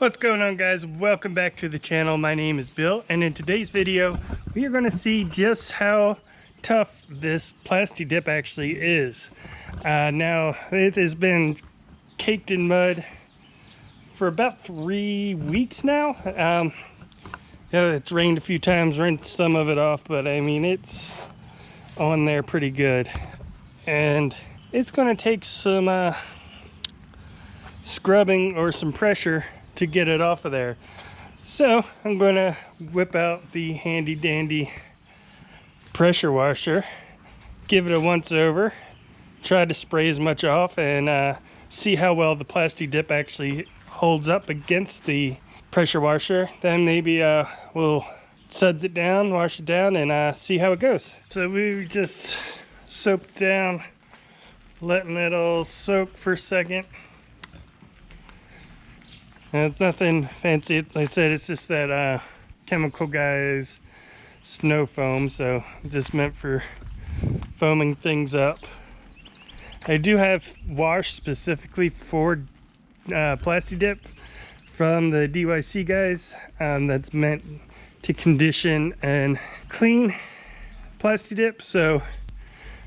What's going on, guys? Welcome back to the channel. My name is Bill, and in today's video we are going to see just how tough this Plasti Dip actually is. Now it has been caked in mud for about 3 weeks now. It's rained a few times, rinsed some of it off, but I mean it's on there pretty good, and it's going to take some scrubbing or some pressure to get it off of there. So I'm going to whip out the handy dandy pressure washer, give it a once over, try to spray as much off, and see how well the Plasti Dip actually holds up against the pressure washer. Then maybe we'll suds it down, wash it down, and see how it goes. So we just soaked down, letting it all soak for a second. And it's nothing fancy. Like I said, it's just that chemical guy's snow foam, so just meant for foaming things up. I do have wash specifically for Plasti Dip from the DYC guys, that's meant to condition and clean Plasti Dip. So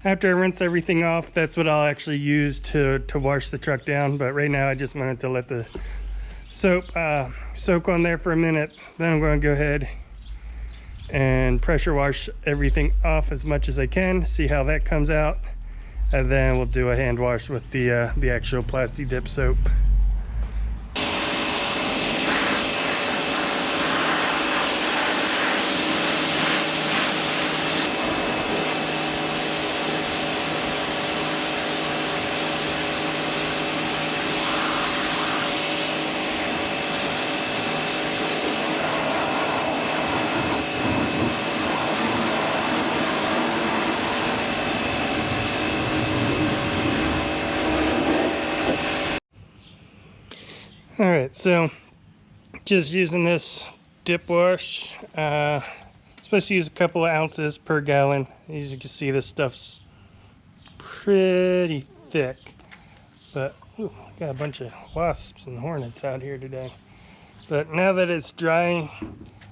after I rinse everything off, that's what I'll actually use to wash the truck down. But right now I just wanted to let the soap soak on there for a minute. Then I'm going to go ahead and pressure wash everything off as much as I can, see how that comes out, and then we'll do a hand wash with the actual Plasti Dip soap. Alright, so just using this dip wash, supposed to use a couple of ounces per gallon. As you can see, this stuff's pretty thick, but ooh, I got a bunch of wasps and hornets out here today. But now that it's drying,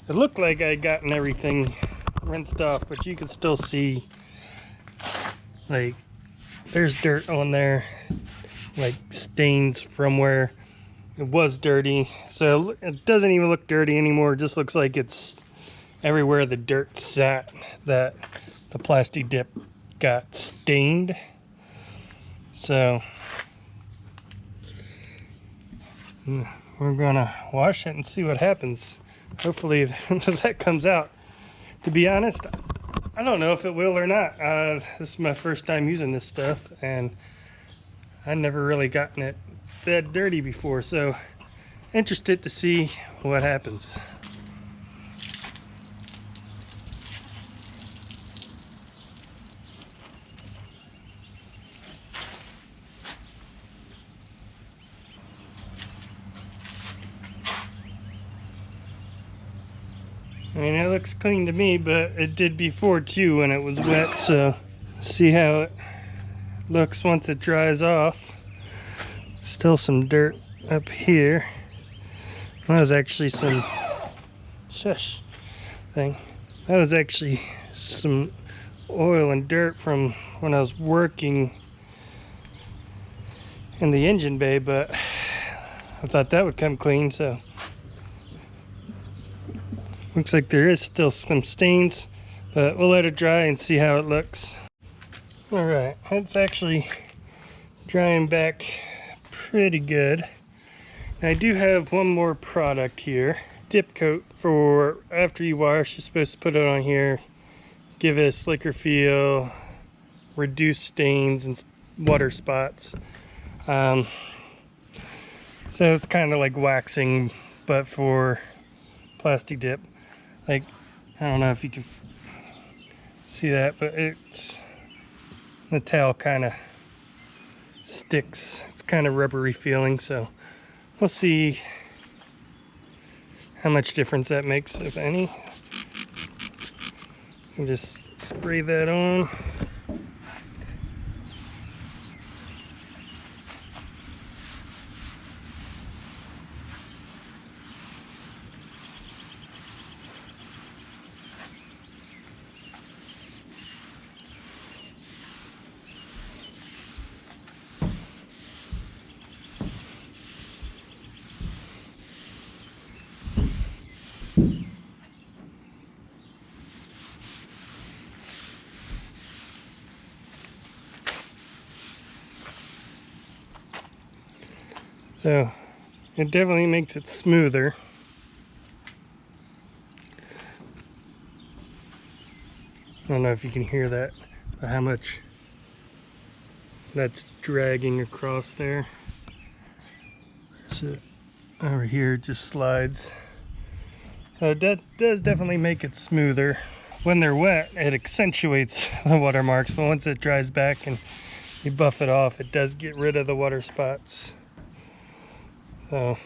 it looked like I'd gotten everything rinsed off, but you can still see, like, there's dirt on there, like stains from where it was dirty. So it doesn't even look dirty anymore. It just looks like it's everywhere the dirt sat that the Plasti Dip got stained. So we're gonna wash it and see what happens. Hopefully that comes out. To be honest, I don't know if it will or not. This is my first time using this stuff, and I've never really gotten it that dirty before, so interested to see what happens. I mean, it looks clean to me, but it did before too when it was wet, so see how it looks once it dries off. Still some dirt up here. That was actually some that was actually some oil and dirt from when I was working in the engine bay, but I thought that would come clean. So looks like there is still some stains, but we'll let it dry and see how it looks. All right, it's actually drying back pretty good. I do have one more product here, dip coat, for after you wash. You're supposed to put it on here, give it a slicker feel, reduce stains and water spots. So it's kind of like waxing, but for Plasti Dip. Like, I don't know if you can see that, but it's, the tail kind of sticks. It's kind of rubbery feeling, so we'll see how much difference that makes, if any. And just spray that on. So it definitely makes it smoother. I don't know if you can hear that, but how much that's dragging across there. So over here it just slides. So that does definitely make it smoother. When they're wet, it accentuates the watermarks, but once it dries back and you buff it off, it does get rid of the water spots. So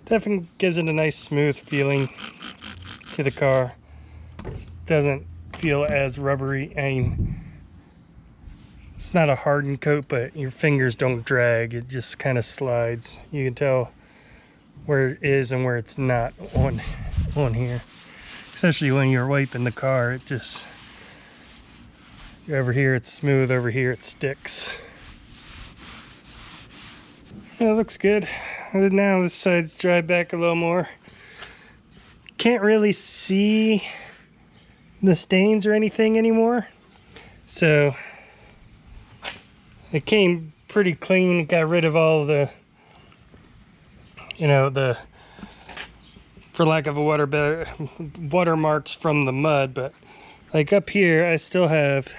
definitely gives it a nice smooth feeling to the car. Doesn't feel as rubbery. I mean, it's not a hardened coat, but your fingers don't drag. It just kind of slides. You can tell where it is and where it's not on here. Especially when you're wiping the car, it just, over here it's smooth, over here it sticks. Yeah, it looks good. Now this side's dried back a little more. Can't really see the stains or anything anymore. So it came pretty clean. It got rid of all the, you know, the, for lack of a watermarks from the mud. But like up here, I still have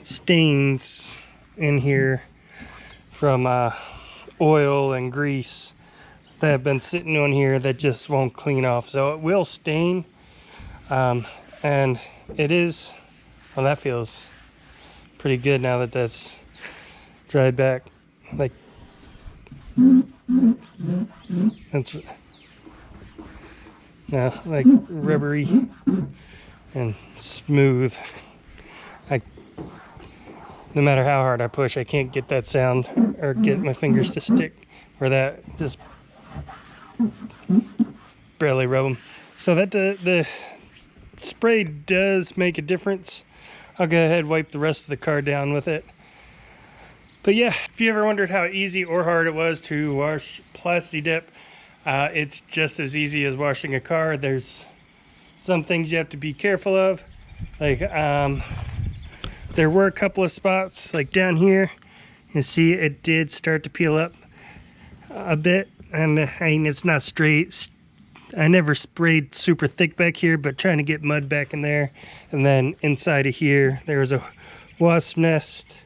stains in here from oil and grease that have been sitting on here that just won't clean off. So it will stain, and it is, well, that feels pretty good now that that's dried back. Like, that's now like rubbery and smooth. No matter how hard I push, I can't get that sound or get my fingers to stick where that just barely rub them. So that the spray does make a difference. I'll go ahead and wipe the rest of the car down with it. But yeah, if you ever wondered how easy or hard it was to wash Plasti Dip, it's just as easy as washing a car. There's some things you have to be careful of. Like, there were a couple of spots, like down here, you see it did start to peel up a bit, and I mean, it's not straight. I never sprayed super thick back here, but trying to get mud back in there. And then inside of here, there was a wasp nest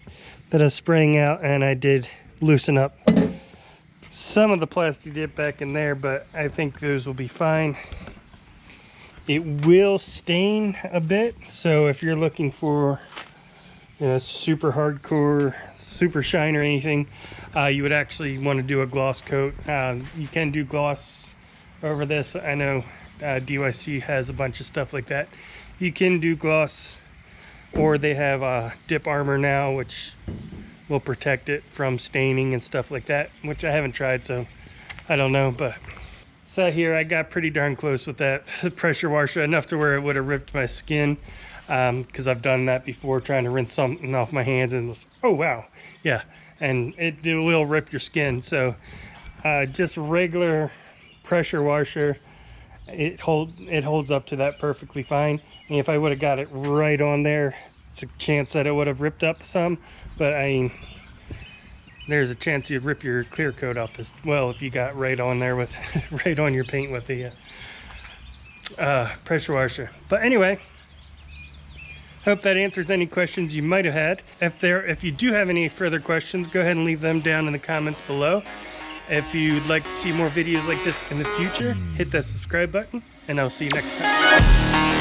that I was spraying out, and I did loosen up some of the Plasti Dip back in there, but I think those will be fine. It will stain a bit, so if you're looking for, you know, super hardcore, super shine or anything, you would actually want to do a gloss coat. You can do gloss over this. I know DYC has a bunch of stuff like that. You can do gloss, or they have dip armor now, which will protect it from staining and stuff like that, which I haven't tried, so I don't know. But so here I got pretty darn close with that pressure washer, enough to where it would have ripped my skin, because I've done that before, trying to rinse something off my hands, and it's, oh wow, yeah, and it will rip your skin. So just regular pressure washer, it holds up to that perfectly fine. And if I would have got it right on there, it's a chance that it would have ripped up some, but I mean, there's a chance you'd rip your clear coat up as well if you got right on there with right on your paint with the pressure washer. But anyway, hope that answers any questions you might have had. If you do have any further questions, go ahead and leave them down in the comments below. If you'd like to see more videos like this in the future, hit that subscribe button, and I'll see you next time.